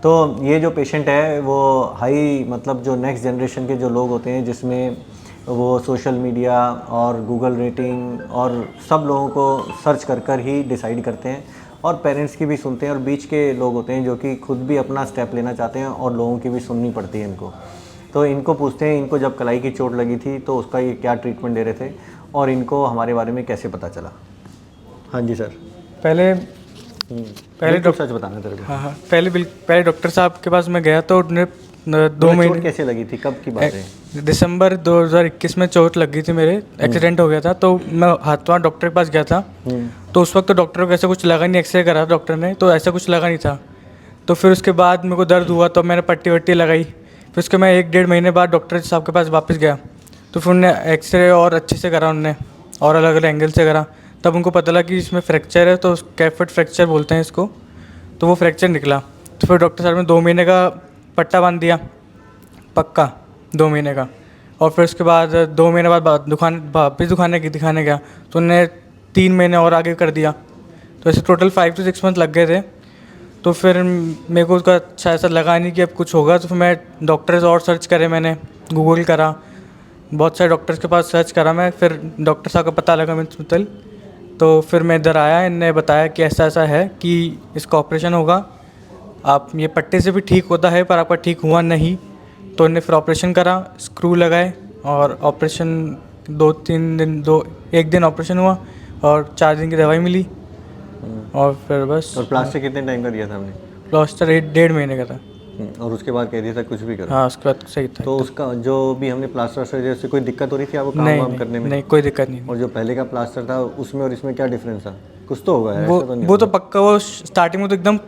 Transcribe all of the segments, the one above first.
तो ये जो पेशेंट है वो हाई मतलब जो नेक्स्ट जनरेशन के जो लोग होते हैं जिसमें वो सोशल मीडिया और गूगल रेटिंग और सब लोगों को सर्च कर कर ही डिसाइड करते हैं और पेरेंट्स की भी सुनते हैं और बीच के लोग होते हैं जो कि खुद भी अपना स्टेप लेना चाहते हैं और लोगों की भी सुननी पड़ती है इनको। तो इनको पूछते हैं इनको जब कलाई की चोट लगी थी तो उसका ये क्या ट्रीटमेंट दे रहे थे और इनको हमारे बारे में कैसे पता चला। हाँ जी सर। पहले डॉक्टर सच बताना तेरे को। हाँ, पहले डॉक्टर साहब के पास मैं गया तो उन्हें 2 महीने। कैसे लगी थी, कब की बात है? दिसंबर 2021 में चोट लगी थी मेरे, एक्सीडेंट हो गया था तो मैं हाथों डॉक्टर के पास गया था। तो उस वक्त तो डॉक्टर को ऐसा कुछ लगा नहीं, एक्सरे करा डॉक्टर ने तो ऐसा कुछ लगा नहीं था। तो फिर उसके बाद मेरे को दर्द हुआ तो मैंने पट्टी वट्टी लगाई। फिर उसके मैं 1-1.5 महीने बाद डॉक्टर साहब के पास वापस गया तो फिर उन्होंने एक्सरे और अच्छे से करा उनने और अलग अलग एंगल से करा। तब उनको पता लगा कि इसमें फ्रैक्चर है तो कैफेट फ्रैक्चर बोलते हैं इसको। तो वो फ्रैक्चर निकला तो फिर डॉक्टर साहब ने 2 महीने का पट्टा बांध दिया, पक्का 2 महीने का। और फिर उसके बाद 2 महीने बाद वापस दिखाने गया तो उन्होंने 3 महीने और आगे कर दिया। तो ऐसे टोटल 5 से 6 मंथ लग गए थे। तो फिर मेरे को उसका अच्छा ऐसा लगा नहीं कि अब कुछ होगा तो फिर मैं डॉक्टर्स और सर्च करे, मैंने गूगल करा, बहुत सारे डॉक्टर्स के पास सर्च करा मैं। फिर डॉक्टर साहब का पता लगा मित्तल तो फिर मैं इधर आया, इनने बताया कि ऐसा ऐसा है कि इसका ऑपरेशन होगा, आप ये पट्टे से भी ठीक होता है पर आपका ठीक हुआ नहीं। तो इन्हें फिर ऑपरेशन करा, स्क्रू लगाए और ऑपरेशन 1 दिन ऑपरेशन हुआ और 4 दिन की दवाई मिली और फिर बस। और प्लास्टर कितने टाइम का दिया था हमने? प्लास्टर 1-1.5 महीने का था। और उसके बाद कह दिया था कुछ भी करो? हाँ, उसके बाद सही था। तो उसका जो भी हमने प्लास्टर सर्जरी से कोई दिक्कत हो रही थी आपको काम वाम करने में? नहीं, कोई दिक्कत नहीं। और जो पहले का प्लास्टर था उसमें और इसमें क्या डिफरेंस था? कुछ तो होगा वो तो पक्का, वो स्टार्टिंग में तो एकदम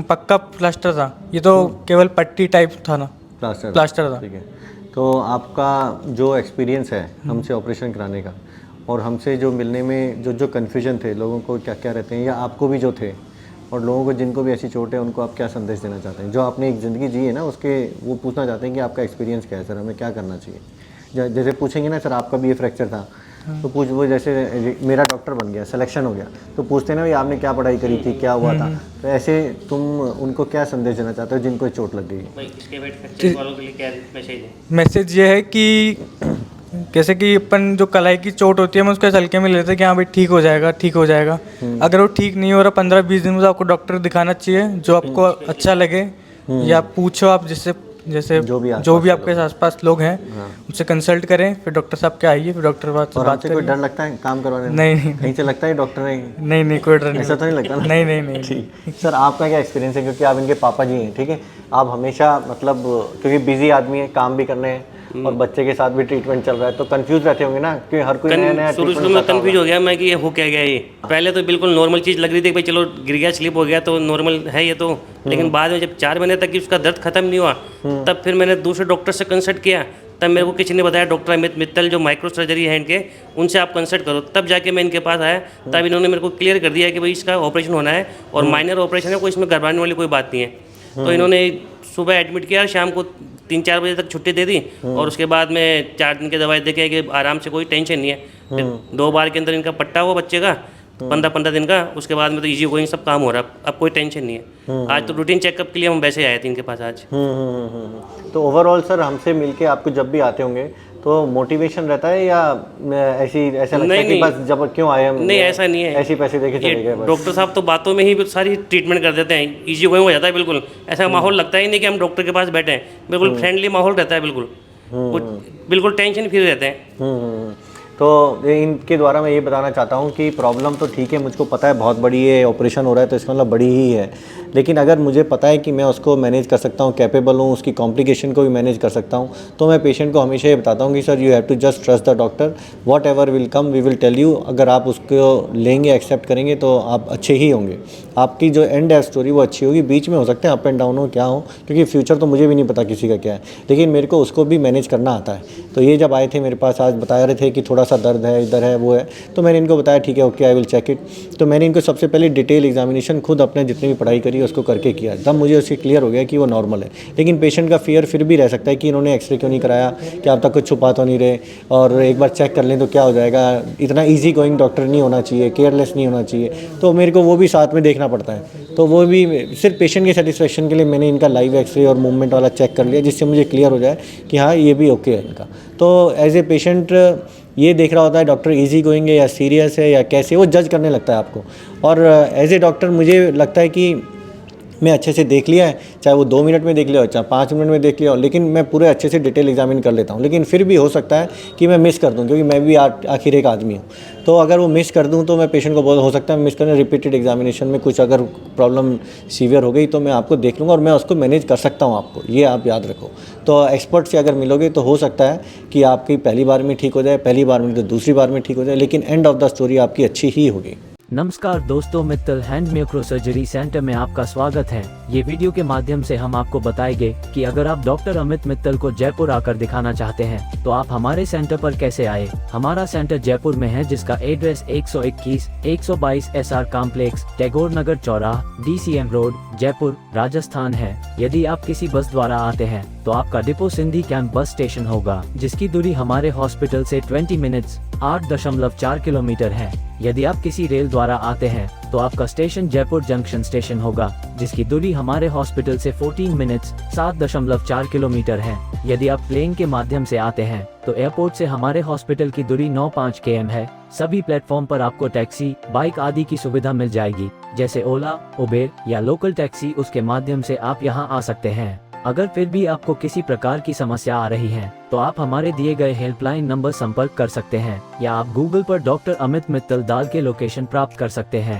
पक्का प्लास्टर था, ये तो केवल पट्टी टाइप था ना, प्लास्टर था। ठीक है। तो आपका जो एक्सपीरियंस है हमसे ऑपरेशन कराने का और हमसे जो मिलने में जो कन्फ्यूजन थे लोगों को क्या क्या रहते हैं या आपको भी जो थे और लोगों को जिनको भी ऐसी चोट है उनको आप क्या संदेश देना चाहते हैं? जो आपने एक ज़िंदगी जी है ना उसके वो पूछना चाहते हैं कि आपका एक्सपीरियंस क्या है सर, हमें क्या करना चाहिए। जैसे पूछेंगे ना सर आपका भी ये फ्रैक्चर था तो पूछ वो जैसे मेरा डॉक्टर बन गया, सिलेक्शन हो गया तो पूछते ना भाई आपने क्या पढ़ाई करी थी, क्या हुआ था। तो ऐसे तुम उनको क्या संदेश देना चाहते हो जिनको चोट लग गई? मैसेज ये है कि जैसे कि अपन जो कलाई की चोट होती है हम उसको हल्के में लेते हैं कि हाँ भाई ठीक हो जाएगा, ठीक हो जाएगा। अगर वो ठीक नहीं हो रहा 15-20 दिन में तो आपको डॉक्टर दिखाना चाहिए जो आपको अच्छा लगे, या पूछो आप जैसे जो भी आपके आसपास लोग हैं उनसे कंसल्ट करें, फिर डॉक्टर साहब के आइए, फिर डॉक्टर बात करें। कोई डर लगता है काम करवाने में? नहीं, कहीं से लगता है डॉक्टर ने? नहीं, कोई डर नहीं, ऐसा तो नहीं लगता ना? नहीं। ठीक। सर आपका क्या एक्सपीरियंस है, क्योंकि आप इनके पापा जी हैं, ठीक है, आप हमेशा मतलब क्योंकि बिजी आदमी है, काम भी करने हैं और बच्चे के साथ भी ट्रीटमेंट चल रहा है तो कंफ्यूज रहते होंगे ना, क्योंकि हर कोई नया शुरू में कंफ्यूज हो गया मैं कि ये हो क्या गया। ये पहले तो बिल्कुल नॉर्मल चीज़ लग रही थी, भाई चलो गिर गया, स्लिप हो गया तो नॉर्मल है ये तो। लेकिन बाद में जब 4 महीने तक उसका दर्द खत्म नहीं हुआ तब फिर मैंने दूसरे डॉक्टर से कंसल्ट किया। तब मेरे को किसी ने बताया, डॉक्टर अमित मित्तल जो माइक्रो सर्जरी है इनके, उनसे आप कंसल्ट करो। तब जाके मैं इनके पास आया, तब इन्होंने मेरे को क्लियर कर दिया कि भाई इसका ऑपरेशन होना है और माइनर ऑपरेशन है, कोई इसमें घबराने वाली कोई बात नहीं है। तो इन्होंने सुबह एडमिट किया, शाम को 3-4 बजे तक छुट्टी दे दी और उसके बाद में 4 दिन की दवाई देके कि आराम से, कोई टेंशन नहीं है। 2 बार के अंदर इनका पट्टा हुआ बच्चे का 15-15 दिन का, उसके बाद में तो ईजी गोइंग सब काम हो रहा, अब कोई टेंशन नहीं है। आज तो रूटीन चेकअप के लिए हम वैसे आए थे इनके पास आज। तो ओवरऑल सर हमसे मिलके आपको जब भी आते होंगे तो मोटिवेशन रहता है या ऐसा लगता है कि बस जब क्यों आए हम? नहीं, ऐसा नहीं है, ऐसे पैसे देके चले गए। डॉक्टर साहब तो बातों में ही सारी ट्रीटमेंट कर देते हैं, इजी गोइंग हो जाता है बिल्कुल। ऐसा माहौल लगता ही नहीं कि हम डॉक्टर के पास बैठे हैं, बिल्कुल फ्रेंडली माहौल रहता है, बिल्कुल टेंशन फ्री रहते हैं। तो इनके द्वारा मैं ये बताना चाहता हूँ कि प्रॉब्लम तो ठीक है, मुझको पता है बहुत बड़ी है, ऑपरेशन हो रहा है तो इसका मतलब बड़ी ही है, लेकिन अगर मुझे पता है कि मैं उसको मैनेज कर सकता हूँ, कैपेबल हूँ, उसकी कॉम्प्लिकेशन को भी मैनेज कर सकता हूँ, तो मैं पेशेंट को हमेशा ये बताता हूँ कि sir you have to just trust the doctor, whatever will come we will tell you. अगर आप उसको लेंगे, एक्सेप्ट करेंगे तो आप अच्छे ही होंगे, आपकी जो एंड है स्टोरी वो अच्छी होगी। बीच में हो सकते हैं अप एंड डाउन हो, क्या हो, क्योंकि फ्यूचर तो मुझे भी नहीं पता किसी का क्या है, लेकिन मेरे को उसको भी मैनेज करना आता है। तो ये जब आए थे मेरे पास आज बता रहे थे कि थोड़ा थोड़ा सा दर्द है, इधर है, वो है। तो मैंने इनको बताया ठीक है okay I will check it. तो मैंने इनको सबसे पहले डिटेल एग्जामिनेशन खुद अपने जितनी भी पढ़ाई करी उसको करके किया, तब मुझे उससे क्लियर हो गया कि वो नॉर्मल है। लेकिन पेशेंट का फियर फिर भी रह सकता है कि इन्होंने एक्सरे क्यों नहीं कराया, कि आप तक कुछ छुपा तो नहीं रहे, और एक बार चेक कर लें तो क्या हो जाएगा। इतना ईजी गोइंग डॉक्टर नहीं होना चाहिए, केयरलेस नहीं होना चाहिए। तो मेरे को वो भी साथ में देखना पड़ता है। तो वो भी सिर्फ पेशेंट के सेटिस्फेक्शन के लिए मैंने इनका लाइव एक्सरे और मूवमेंट वाला चेक कर लिया, जिससे मुझे क्लियर हो जाए कि हाँ ये भी ओके है इनका। तो एज ए पेशेंट ये देख रहा होता है डॉक्टर इजी गोइंग है या सीरियस है या कैसे, वो जज करने लगता है आपको। और एज ए डॉक्टर मुझे लगता है कि मैं अच्छे से देख लिया है, चाहे वो 2 मिनट में देख लिया हो, चाहे 5 मिनट में देख लिया हो, लेकिन मैं पूरे अच्छे से डिटेल एग्जामिन कर लेता हूँ। लेकिन फिर भी हो सकता है कि मैं मिस कर दूँ, क्योंकि मैं भी आखिर एक आदमी हूँ। तो अगर वो मिस कर दूँ तो मैं पेशेंट को बहुत हो सकता है मिस करने, रिपीटेड एग्जामिनेशन में कुछ अगर प्रॉब्लम सीवियर हो गई तो मैं आपको देख लूँगा और मैं उसको मैनेज कर सकता हूँ आपको, ये आप याद रखो। तो एक्सपर्ट से अगर मिलोगे तो हो सकता है कि आपकी पहली बार में ठीक हो जाए, पहली बार में तो दूसरी बार में ठीक हो जाए, लेकिन एंड ऑफ द स्टोरी आपकी अच्छी ही होगी। नमस्कार दोस्तों, Mittal hand micro surgery centre में आपका स्वागत है। ये वीडियो के माध्यम से हम आपको बताएंगे कि अगर आप डॉक्टर अमित मित्तल को जयपुर आकर दिखाना चाहते हैं तो आप हमारे सेंटर पर कैसे आए। हमारा सेंटर जयपुर में है, जिसका एड्रेस 121 122 SR कॉम्प्लेक्स, टैगोर नगर चौराहा, DCM रोड, जयपुर, राजस्थान है। यदि आप किसी बस द्वारा आते हैं तो आपका depot Sindhi camp bus station होगा, जिसकी दूरी हमारे हॉस्पिटल से 20 मिनट्स 8.4 किलोमीटर है। यदि आप किसी रेल द्वारा आते हैं तो आपका स्टेशन जयपुर जंक्शन स्टेशन होगा, जिसकी दूरी हमारे हॉस्पिटल से 14 मिनट्स 7.4 किलोमीटर है। यदि आप प्लेन के माध्यम से आते हैं तो एयरपोर्ट से हमारे हॉस्पिटल की दूरी 9.5 km है। सभी प्लेटफॉर्म पर आपको टैक्सी, बाइक आदि की सुविधा मिल जाएगी, जैसे ओला, उबेर या लोकल टैक्सी। उसके माध्यम से आप यहाँ आ सकते हैं। अगर फिर भी आपको किसी प्रकार की समस्या आ रही है तो आप हमारे दिए गए हेल्पलाइन नंबर संपर्क कर सकते हैं, या आप गूगल पर डॉक्टर अमित मित्तल डाल के लोकेशन प्राप्त कर सकते हैं।